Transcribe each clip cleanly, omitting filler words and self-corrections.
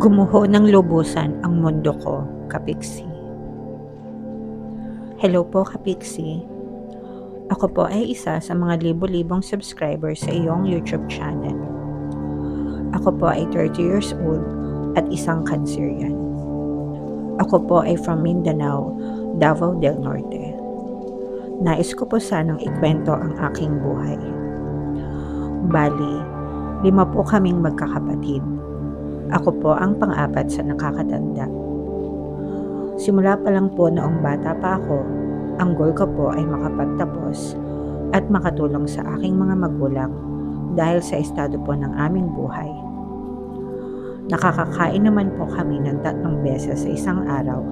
Gumuho ng lubusan ang mundo ko, Kapiksi. Hello po, Kapiksi. Ako po ay isa sa mga libo-libong subscribers sa iyong YouTube channel. Ako po ay 30 years old at isang Cancerian. Ako po ay from Mindanao, Davao del Norte. Nais ko po sanang ikwento ang aking buhay. Bali, 5 po kaming magkakapatid. Ako po ang pang-apat sa nakakatanda. Simula pa lang po noong bata pa ako, ang goal ko po ay makapagtapos at makatulong sa aking mga magulang dahil sa estado po ng aming buhay. Nakakakain naman po kami ng 3 beses sa isang araw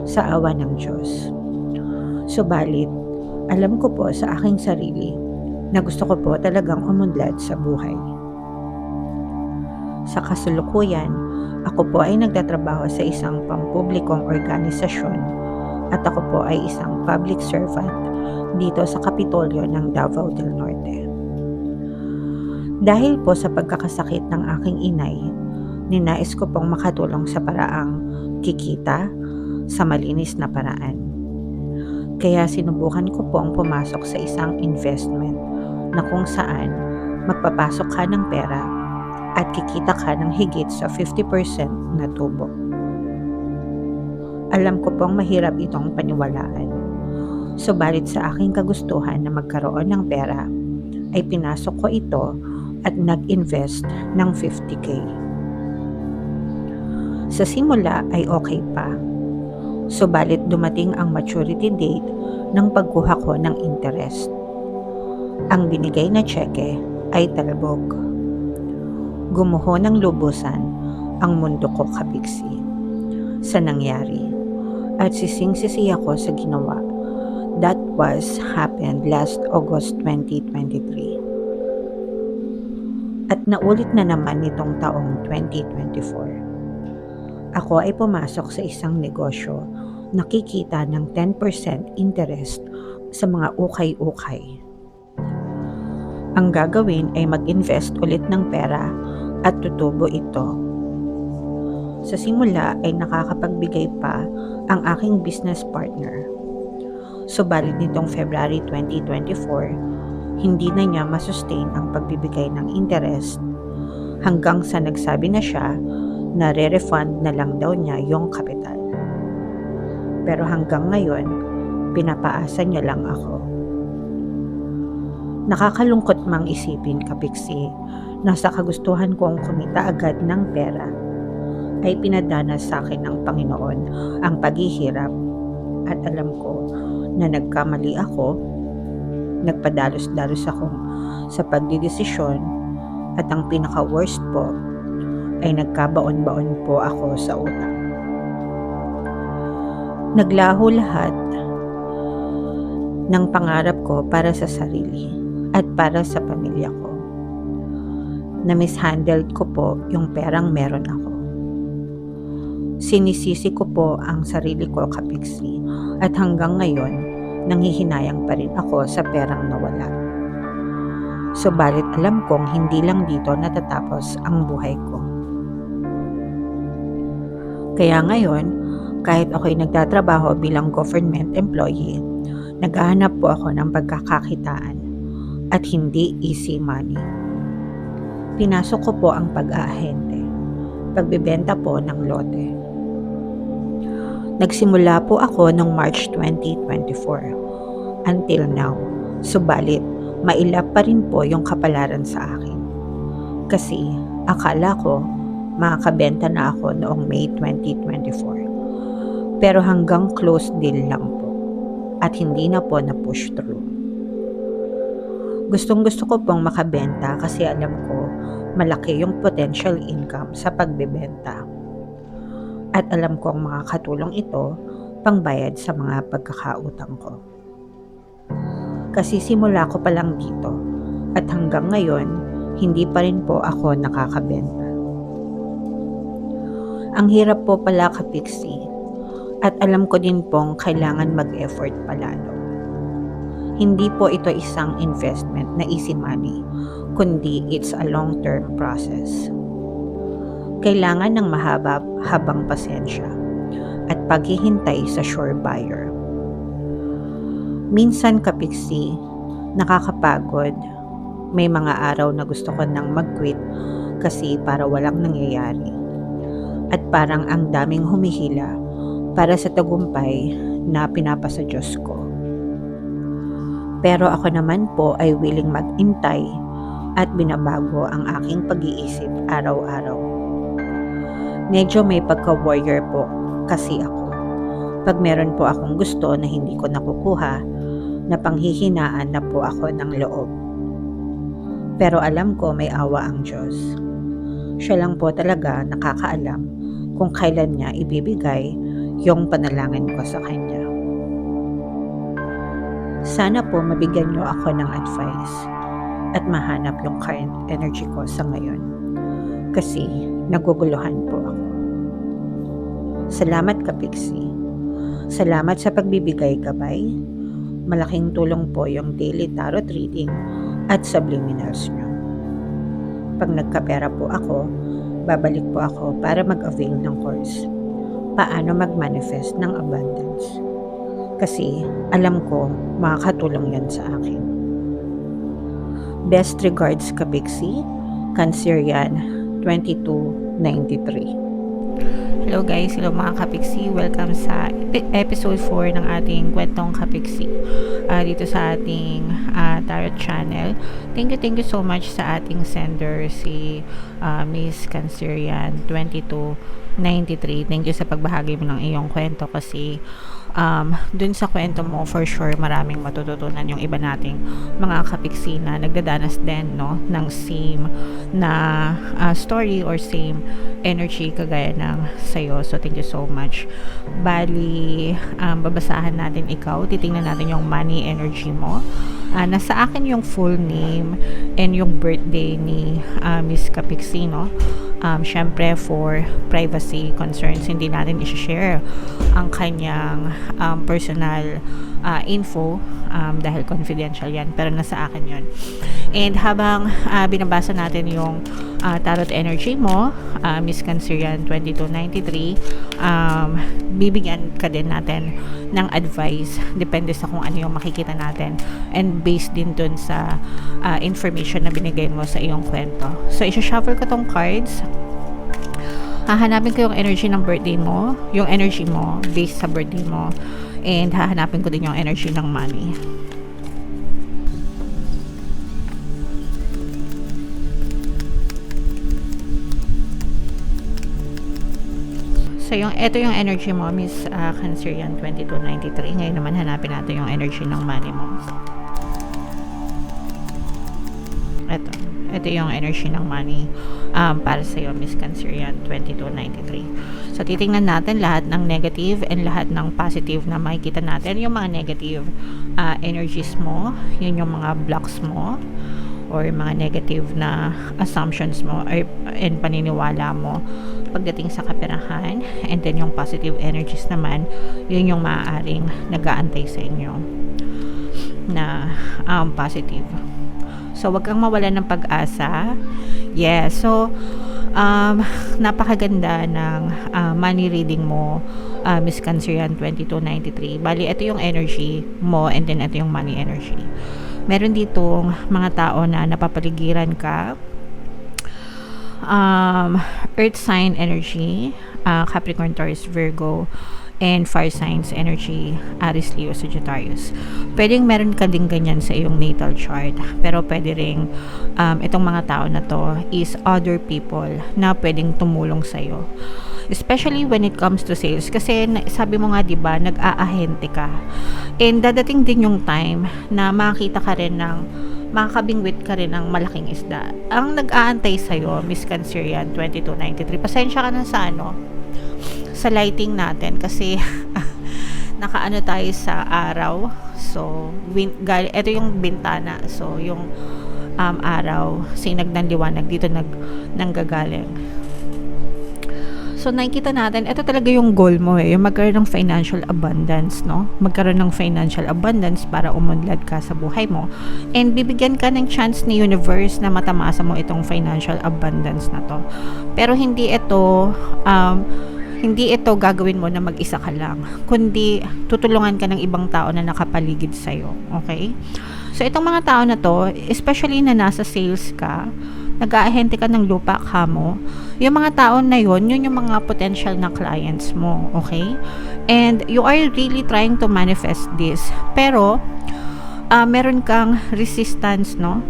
sa awa ng Diyos. Subalit, alam ko po sa aking sarili na gusto ko po talagang umunlad sa buhay. Sa kasalukuyan, ako po ay nagtatrabaho sa isang pampublikong organisasyon at ako po ay isang public servant dito sa Kapitolyo ng Davao del Norte. Dahil po sa pagkakasakit ng aking inay, ninais ko pong makatulong sa paraang kikita sa malinis na paraan. Kaya sinubukan ko pong pumasok sa isang investment na kung saan magpapasok ka ng pera at kikita ka ng higit sa 50% na tubo. Alam ko pong mahirap itong paniwalaan. Subalit sa aking kagustuhan na magkaroon ng pera, ay pinasok ko ito at nag-invest ng 50K. Sa simula ay okay pa. Subalit dumating ang maturity date ng pagkuha ko ng interest. Ang binigay na tseke ay talbog. Gumuho ng lubusan ang mundo ko, Kapiksi, sa nangyari at sising-sisi ako sa ginawa. That was happened last August 2023. At naulit na naman nitong taong 2024. Ako ay pumasok sa isang negosyo na kikita ng 10% interest sa mga ukay-ukay. Ang gagawin ay mag-invest ulit ng pera at tutubo ito. Sa simula ay nakakapagbigay pa ang aking business partner. Subalit nitong February 2024, hindi na niya masustain ang pagbibigay ng interest hanggang sa nagsabi na siya na re-refund na lang daw niya yung kapital. Pero hanggang ngayon, pinapaasa niya lang ako. Nakakalungkot mang isipin, Kapiksi, na sa kagustuhan kong kumita agad ng pera, ay pinadanas sa akin ng Panginoon ang paghihirap at alam ko na nagkamali ako, nagpadalos-dalos akong sa pagdidesisyon at ang pinaka-worst po ay nagkabaon-baon po ako sa utang. Naglaho lahat ng pangarap ko para sa sarili at para sa pamilya ko. Na-mishandled ko po yung perang meron ako. Sinisisi ko po ang sarili ko, Kapiksi, at hanggang ngayon, nanghihinayang pa rin ako sa perang nawala. Subalit alam kong hindi lang dito natatapos ang buhay ko. Kaya ngayon, kahit ako'y nagtatrabaho bilang government employee, naghahanap po ako ng pagkakakitaan at hindi easy money. Pinasok ko po ang pag-aahente, pagbebenta po ng lote. Nagsimula po ako noong March 2024 until now, subalit mailap pa rin po yung kapalaran sa akin. Kasi akala ko makakabenta na ako noong May 2024. Pero hanggang close deal lang po at hindi na po na-push through. Gustong-gusto ko pong makabenta kasi alam ko malaki yung potential income sa pagbebenta. At alam kong makakatulong ito pangbayad sa mga pagkakautang ko. Kasi simula ko pa lang dito at hanggang ngayon, hindi pa rin po ako nakakabenta. Ang hirap po pala, Kapiksi, at alam ko din pong kailangan mag-effort palalo. Hindi po ito isang investment na easy money, kundi it's a long-term process. kailangan ng habang pasensya at paghihintay sa sure buyer. Minsan kapiksi, nakakapagod. May mga araw na gusto ko nang mag-quit kasi para walang nangyayari. At parang ang daming humihila para sa tagumpay na pinapasa Diyos ko. Pero ako naman po ay willing mag-intay at binabago ang aking pag-iisip araw-araw. Medyo may pagka-warrior po kasi ako. Pag meron po akong gusto na hindi ko nakukuha, napanghihinaan na po ako ng loob. Pero alam ko may awa ang Diyos. Siya lang po talaga nakakaalam kung kailan niya ibibigay yung panalangin ko sa Kanya. Sana po mabigyan niyo ako ng advice at mahanap yung current energy ko sa ngayon. Kasi naguguluhan po ako. Salamat kapiksi. Salamat sa pagbibigay gabay. Malaking tulong po yung daily tarot reading at subliminals nyo. Pag nagkapera po ako, babalik po ako para mag-avail ng course. Paano mag-manifest ng abundance. Kasi alam ko makakatulong yan sa akin. Best regards kapiksi, Cancerian 2293. Hello guys, hello mga kapiksi. Welcome sa episode 4 ng ating kwentong kapiksi dito sa ating tarot channel. Thank you so much sa ating sender, si Miss Cancerian 2293. Thank you sa pagbahagi mo ng iyong kwento kasi dun sa kwento mo, for sure maraming matututunan yung iba nating mga kapiksi na nagdadanas din ng same na story or same energy kagaya ng sayo. So thank you so much. Bali, babasahan natin ikaw, titingnan natin yung money energy mo. Nasa akin yung full name and yung birthday ni Miss Kapiksi, no? Syempre for privacy concerns, hindi natin i-share ang kanyang personal info dahil confidential yan, pero nasa akin yun. And habang binabasa natin yung tarot energy mo, Miss Cancerian 2293, bibigyan ka din natin ng advice depende sa kung ano yung makikita natin and based din dun sa information na binigay mo sa iyong kwento. So isa-shuffle ko tong cards. Hahanapin ko yung energy ng birthday mo, yung energy mo based sa birthday mo, and hahanapin ko din yung energy ng money. So, ito yung energy mo, Miss Cancerian 2293. Ngayon naman hanapin natin yung energy ng money mo. Ito yung energy ng money para sa iyo, Miss Cancerian 2293. So, titingnan natin lahat ng negative and lahat ng positive na makikita natin. Yung mga negative energies mo, yun yung mga blocks mo, or mga negative na assumptions mo and paniniwala mo pagdating sa kaperahan. And then yung positive energies naman, yun yung maaaring nag-aantay sa inyo na positive. So wag kang mawalan ng pag-asa. So napakaganda ng money reading mo, Miss Cancerian 2293. Bali, ito yung energy mo and then ito yung money energy. Meron ditong mga tao na napapaligiran ka. Earth sign energy, Capricorn, Taurus, Virgo, and fire signs energy, Aries, Leo, Sagittarius. Pwedeng meron ka din ganyan sa iyong natal chart, pero pwede ring itong mga tao na to is other people na pwedeng tumulong sa iyo. Especially when it comes to sales, kasi sabi mo nga, diba, nag-aahente ka, and dadating din yung time na makakita ka rin ng makakabingwit ka rin ng malaking isda. Ang nag-aantay sa'yo, Miss Cancerian 2293, pasensya ka na sa sa lighting natin kasi nakaano tayo sa araw. So ito yung bintana, so yung araw, sinag ng liwanag dito nanggagaling. So, nakikita natin, ito talaga yung goal mo yung magkaroon ng financial abundance, no? Magkaroon ng financial abundance para umunlad ka sa buhay mo. And bibigyan ka ng chance ni universe na matamasa mo itong financial abundance na to. Pero hindi ito gagawin mo na mag-isa ka lang, kundi tutulungan ka ng ibang tao na nakapaligid sa'yo. Okay? So, itong mga tao na to, especially na nasa sales ka, nag-aahente ka ng lupa ka mo, yung mga tao na yun yung mga potential na clients mo, okay? And you are really trying to manifest this, pero meron kang resistance, no?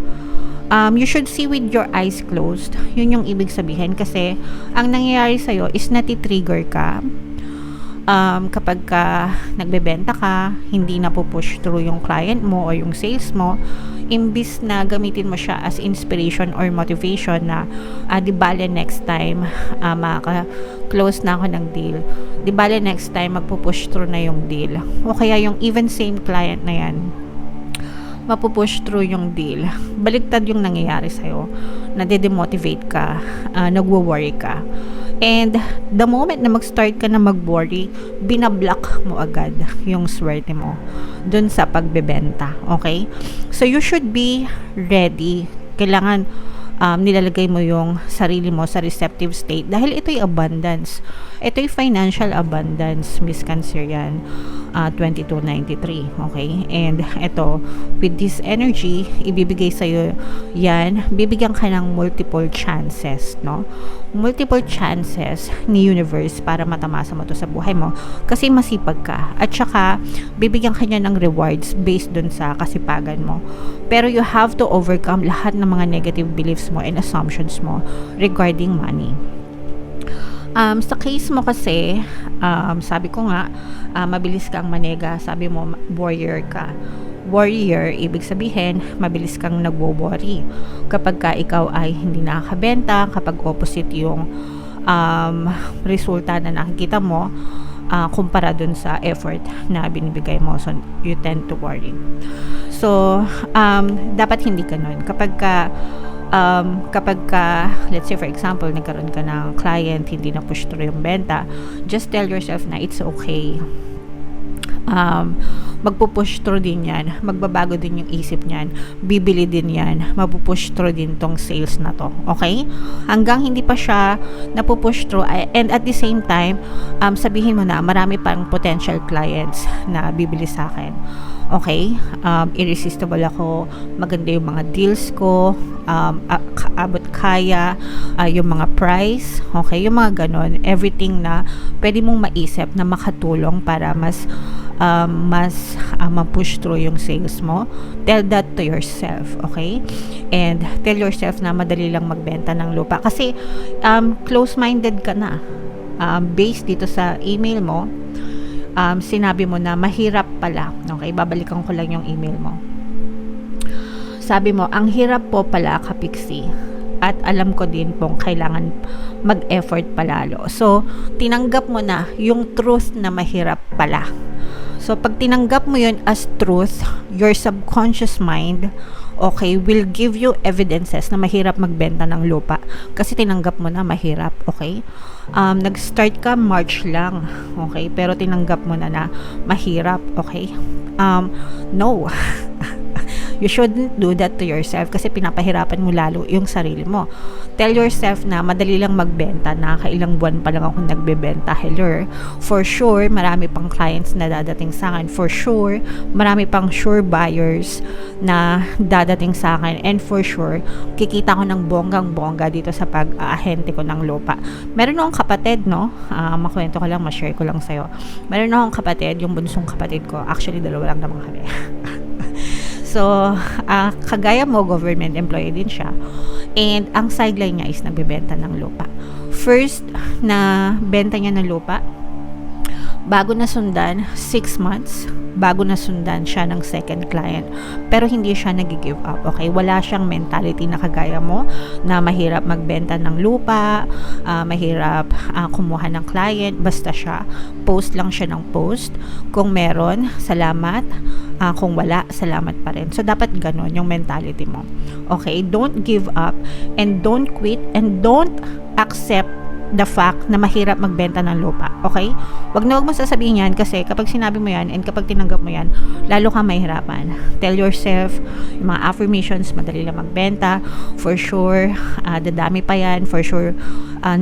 You should see with your eyes closed. Yun yung ibig sabihin, kasi ang nangyayari sa'yo is natitrigger ka. Kapag ka nagbebenta ka, hindi na push through yung client mo o yung sales mo, imbis na gamitin mo siya as inspiration or motivation na di bale next time maka-close na ako ng deal, di bale next time magpupush through na yung deal, o kaya yung even same client na yan mapupush through yung deal. Baliktad yung nangyayari sa'yo, nade-demotivate ka, nagwo-worry ka. And the moment na mag-start ka na mag-worry, binablock mo agad yung swerte mo dun sa pagbebenta. Okay? So, you should be ready. Kailangan nilalagay mo yung sarili mo sa receptive state dahil ito'y abundance. Ito'y financial abundance, Miss Cancerian 2293. Okay? And ito, with this energy, ibibigay sa'yo yan, bibigyan ka ng multiple chances, no? Multiple chances ni universe para matamasa mo to sa buhay mo kasi masipag ka, at saka bibigyan ka niya ng rewards based dun sa kasipagan mo. Pero you have to overcome lahat ng mga negative beliefs mo and assumptions mo regarding money. Sa case mo kasi, sabi ko nga, mabilis kang manega. Sabi mo, warrior ka. Warrior, ibig sabihin, mabilis kang nagwo-worry. Kapag ka ikaw ay hindi nakakabenta, kapag opposite yung resulta na nakikita mo, kumpara dun sa effort na binibigay mo. So, you tend to worry. So, dapat hindi ka nun. Kapag ka, let's say for example, nagkaroon ka ng client, hindi na push through yung benta, just tell yourself na it's okay. Magpupush through din yan, magbabago din yung isip niyan, bibili din yan, mapupush through din tong sales na to, okay? Hanggang hindi pa siya napupush through, and at the same time, sabihin mo na marami pang potential clients na bibili sa akin. Okay? Irresistible ako, maganda yung mga deals ko, abot kaya, yung mga price, okay? Yung mga ganon, everything na pwede mong maisip na makatulong para mas ma-push through yung sales mo. Tell that to yourself, okay? And tell yourself na madali lang magbenta ng lupa kasi close-minded ka na. Based dito sa email mo, sinabi mo na mahirap pala. Okay, babalikan ko lang yung email mo. Sabi mo, ang hirap po pala, Kapiksi. At alam ko din pong kailangan mag-effort palalo. So, tinanggap mo na yung truth na mahirap pala. So, pag tinanggap mo yun as truth, your subconscious mind, okay, will give you evidences na mahirap magbenta ng lupa. Kasi tinanggap mo na mahirap, okay? Nag-start ka March lang, okay? Pero tinanggap mo na mahirap, okay? No. You shouldn't do that to yourself kasi pinapahirapan mo lalo yung sarili mo. Tell yourself na madali lang magbenta, na kailang buwan pa lang ako nagbebenta. Hello. For sure, marami pang clients na dadating sa akin. For sure, marami pang sure buyers na dadating sa akin. And for sure, kikita ko ng bonggang-bongga dito sa pag-ahente ko ng lupa. Meron akong kapatid, no? Makwento ko lang, ma-share ko lang sa'yo. Meron akong kapatid, yung bunsong kapatid ko. Actually, dalawa lang naman kami. So, kagaya mo, government employee din siya. And ang sideline niya is nagbebenta ng lupa. First na benta niya ng lupa, bago na sundan, 6 months, bago na sundan siya ng second client. Pero hindi siya nag-give up, okay? Wala siyang mentality na kagaya mo, na mahirap magbenta ng lupa, mahirap kumuha ng client. Basta siya, post lang siya ng post. Kung meron, salamat. Kung wala, salamat pa rin. So, dapat ganon yung mentality mo. Okay? Don't give up and don't quit and don't accept the fact na mahirap magbenta ng lupa. Okay? Wag mo sasabihin yan kasi kapag sinabi mo yan and kapag tinanggap mo yan, lalo kang mahirapan. Tell yourself, yung mga affirmations, madali lang magbenta. For sure, dadami pa yan. For sure,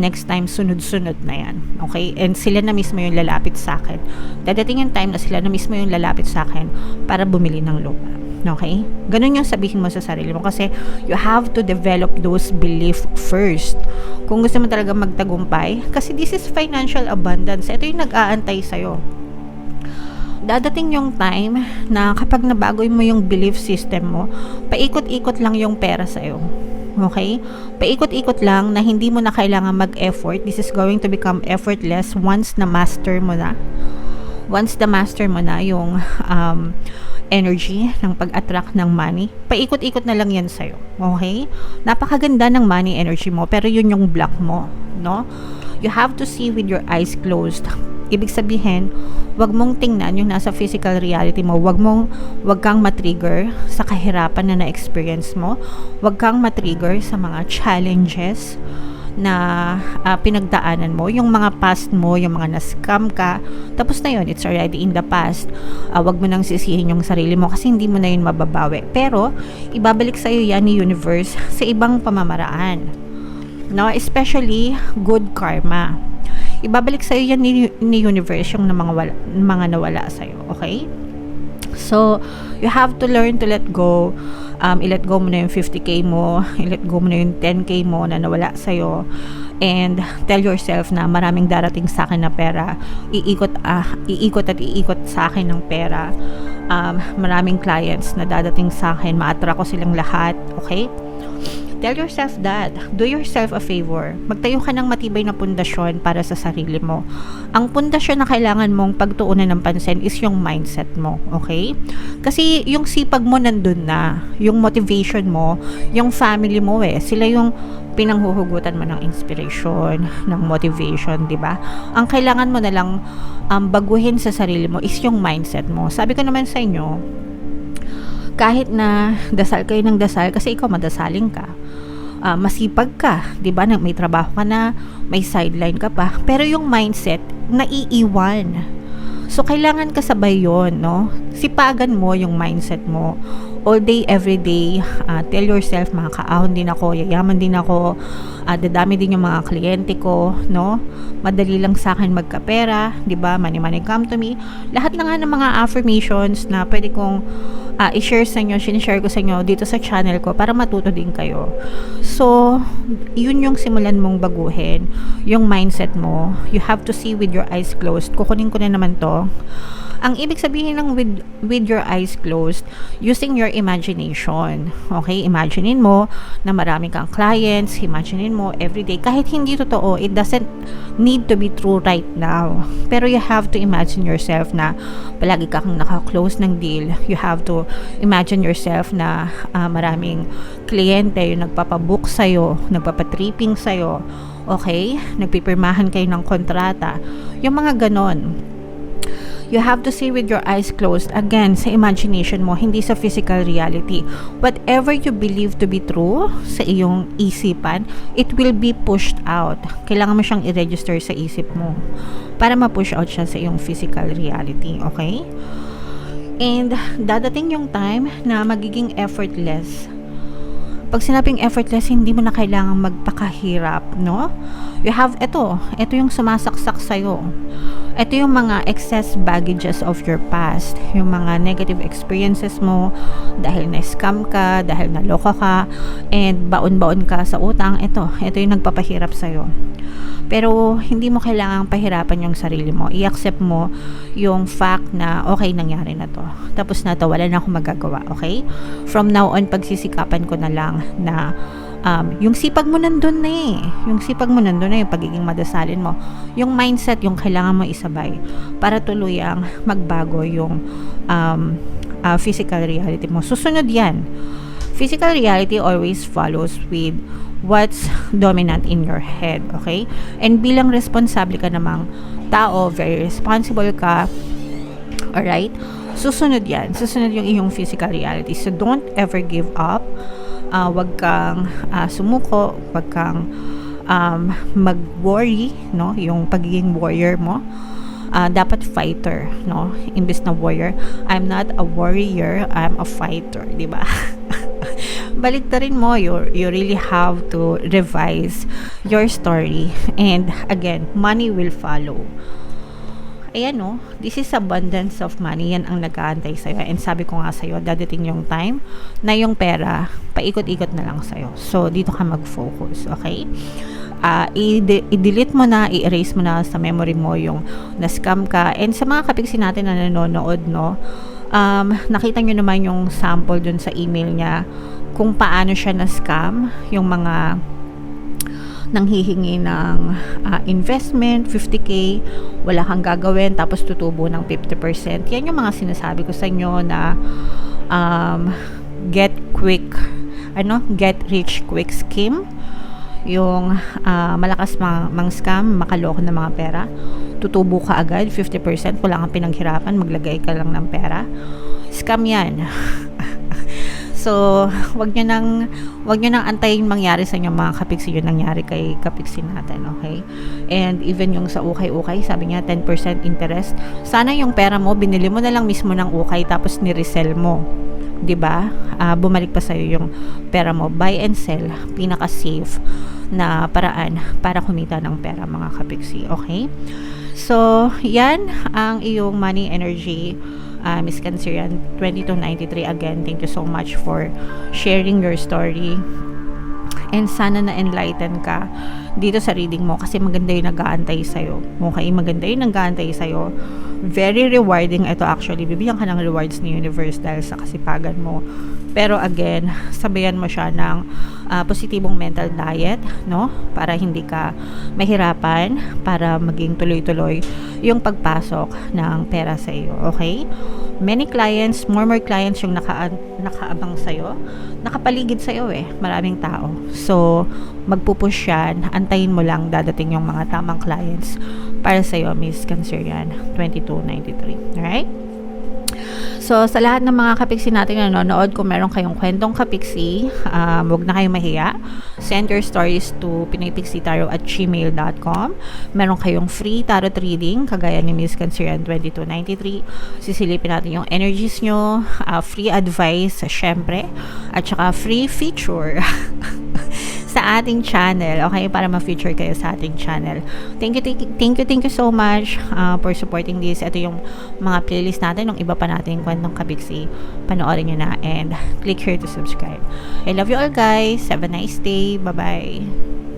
next time, sunod-sunod na yan. Okay? And sila na mismo yung lalapit sa akin. Dadating yung time na sila na mismo yung lalapit sa akin para bumili ng lupa. Okay? Ganun yung sabihin mo sa sarili mo kasi you have to develop those belief first. Kung gusto mo talaga magtagumpay, kasi this is financial abundance. Ito yung nag-aantay sa'yo. Dadating yung time na kapag nabago mo yung belief system mo, paikot-ikot lang yung pera sa'yo. Okay? Paikot-ikot lang na hindi mo na kailangan mag-effort. This is going to become effortless once na master mo na. Once na master mo na yung energy ng pag-attract ng money, paikot-ikot na lang yan sa'yo. Okay? Napakaganda ng money energy mo, pero yun yung block mo. No? You have to see with your eyes closed. Ibig sabihin, wag mong tingnan yung nasa physical reality mo. Wag kang matrigger sa kahirapan na na-experience mo. Wag kang matrigger sa mga challenges na pinagdaanan mo, yung mga past mo, yung mga na-scam ka, tapos na yun, it's already in the past. Wag mo nang sisihin yung sarili mo kasi hindi mo na yun mababawi. Pero, ibabalik sa'yo yan ni universe sa ibang pamamaraan. No? Especially, good karma. Ibabalik sa'yo yan ni universe yung mga nawala sa'yo. Okay? So, you have to learn to let go. I-let go mo na yung 50k mo, i-let go mo na yung 10k mo na nawala sa'yo, and tell yourself na maraming darating sa akin na pera, iikot at iikot sa akin ng pera. Maraming clients na dadating sa akin, ma-attract ko silang lahat. Okay? Tell yourself that. Do yourself a favor. Magtayo ka ng matibay na pundasyon para sa sarili mo. Ang pundasyon na kailangan mong pagtuunan ng pansin is yung mindset mo. Okay? Kasi yung sipag mo nandun na. Yung motivation mo, yung family mo sila yung pinanghuhugutan mo ng inspiration, ng motivation, di ba? Ang kailangan mo na lang baguhin sa sarili mo is yung mindset mo. Sabi ko naman sa inyo, kahit na dasal kayo ng dasal, kasi ikaw madasaling ka, masipag ka, 'di ba? May trabaho ka na, may sideline ka pa, pero yung mindset naiiwan. So kailangan kasabay 'yon, no? Sipagan mo yung mindset mo. All day, every day, tell yourself, makakaahon din ako, yayaman din ako, dadami din yung mga kliyente ko, no? Madali lang sa akin magkapera, 'di ba? Money, money come to me. Lahat na nga ng mga affirmations na pwede kong i-share sa inyo, sinishare ko sa inyo dito sa channel ko para matuto din kayo. So, yun yung simulan mong baguhin, yung mindset mo. You have to see with your eyes closed. Kukunin ko na naman to. Ang ibig sabihin ng with your eyes closed, using your imagination. Okay? Imaginein mo na marami kang clients. Imaginein mo everyday. Kahit hindi totoo, it doesn't need to be true right now. Pero you have to imagine yourself na palagi kang naka-close ng deal. You have to imagine yourself na maraming kliyente yung nagpapabook sa'yo, nagpapatripping sa'yo. Okay? Nagpipirmahan kayo ng kontrata. Yung mga ganon. You have to see with your eyes closed. Again, sa imagination mo, hindi sa physical reality. Whatever you believe to be true sa iyong isipan, it will be pushed out. Kailangan mo siyang i-register sa isip mo para ma-push out siya sa iyong physical reality. Okay? And dadating yung time na magiging effortless. Pag sinabing effortless, hindi mo na kailangang magpakahirap, no? You have, ito yung sumasaksak sa'yo. Ito yung mga excess baggages of your past, yung mga negative experiences mo dahil na-scam ka, dahil naloka ka, and baon-baon ka sa utang. Ito yung nagpapahirap sa'yo. Pero hindi mo kailangang pahirapan yung sarili mo. I-accept mo yung fact na okay, nangyari na to. Tapos na to, wala na akong magagawa, okay? From now on, pagsisikapan ko na lang na yung sipag mo nandun na yung sipag mo nandun na, yung pagiging madasalin mo, yung mindset, yung kailangan mo isabay para tuluyang magbago yung physical reality mo. Susunod yan. Physical reality always follows with what's dominant in your head, okay? And bilang responsable ka namang tao, very responsible ka, alright? Susunod yan. Susunod yung iyong physical reality. So don't ever give up. Wag kang sumuko, wag kang mag-worry, no? Yung pagiging warrior mo. Dapat fighter, no? Imbes na warrior. I'm not a warrior, I'm a fighter, di ba? Balik na rin mo, you really have to revise your story. And again, money will follow. Ayan, no? This is abundance of money. Yan ang nag-aantay sa'yo. And sabi ko nga sa'yo, dadating yung time na yung pera, paikot-ikot na lang sa'yo. So, dito ka mag-focus, okay? I-delete mo na, i-erase mo na sa memory mo yung na-scam ka. And sa mga kapiksi natin na nanonood, no? Nakita nyo naman yung sample dun sa email niya kung paano siya na-scam, yung mga nanghihingi ng investment, 50k, wala kang gagawin, tapos tutubo ng 50%. Yan yung mga sinasabi ko sa inyo na get rich quick scheme. Yung malakas mang scam, makaloko ng mga pera. Tutubo ka agad, 50%, wala kang pinaghirapan, maglagay ka lang ng pera. Scam yan. So, wag nyo nang antayin mangyari sa inyo mga kapiksi, yun nangyari kay kapiksi natin, okay? And even yung sa ukay-ukay, sabi niya 10% interest. Sana yung pera mo, binili mo na lang mismo ng ukay tapos ni-resell mo. 'Di ba? Bumalik pa sa iyo yung pera mo. Buy and sell, pinaka-safe na paraan para kumita ng pera mga kapiksi, okay? So, yan ang iyong money energy. Miss Cancerian 2293, again, thank you so much for sharing your story. And sana na-enlighten ka dito sa reading mo kasi maganda yung nag-aantay sa'yo. Okay, maganda yung nag-aantay sa'yo. Very rewarding ito actually. Bibigyan ka ng rewards ni universe dahil sa kasipagan mo. Pero again, sabayan mo siya ng positibong mental diet, no? Para hindi ka mahirapan, para maging tuloy-tuloy yung pagpasok ng pera sa iyo, okay? Many clients, more clients yung nakaabang sa'yo, nakapaligid sa'yo maraming tao. So, magpupush yan, antayin mo lang dadating yung mga tamang clients para sa'yo, Miss Cancerian 2293. Alright? So, sa lahat ng mga kapiksi natin na nanonood, kung meron kayong kwentong kapiksi, huwag na kayong mahiya. Send your stories to pinoypixitaro@gmail.com. Meron kayong free tarot reading, kagaya ni Miss Cancerian 2293. Sisilipin natin yung energies nyo, free advice, syempre, at saka free feature sa ating channel, okay? Para ma-feature kayo sa ating channel. Thank you so much for supporting this. Ito yung mga playlist natin, yung iba pa natin kwentong kabiksi. Panoorin nyo na and click here to subscribe. I love you all guys. Have a nice day. Bye-bye.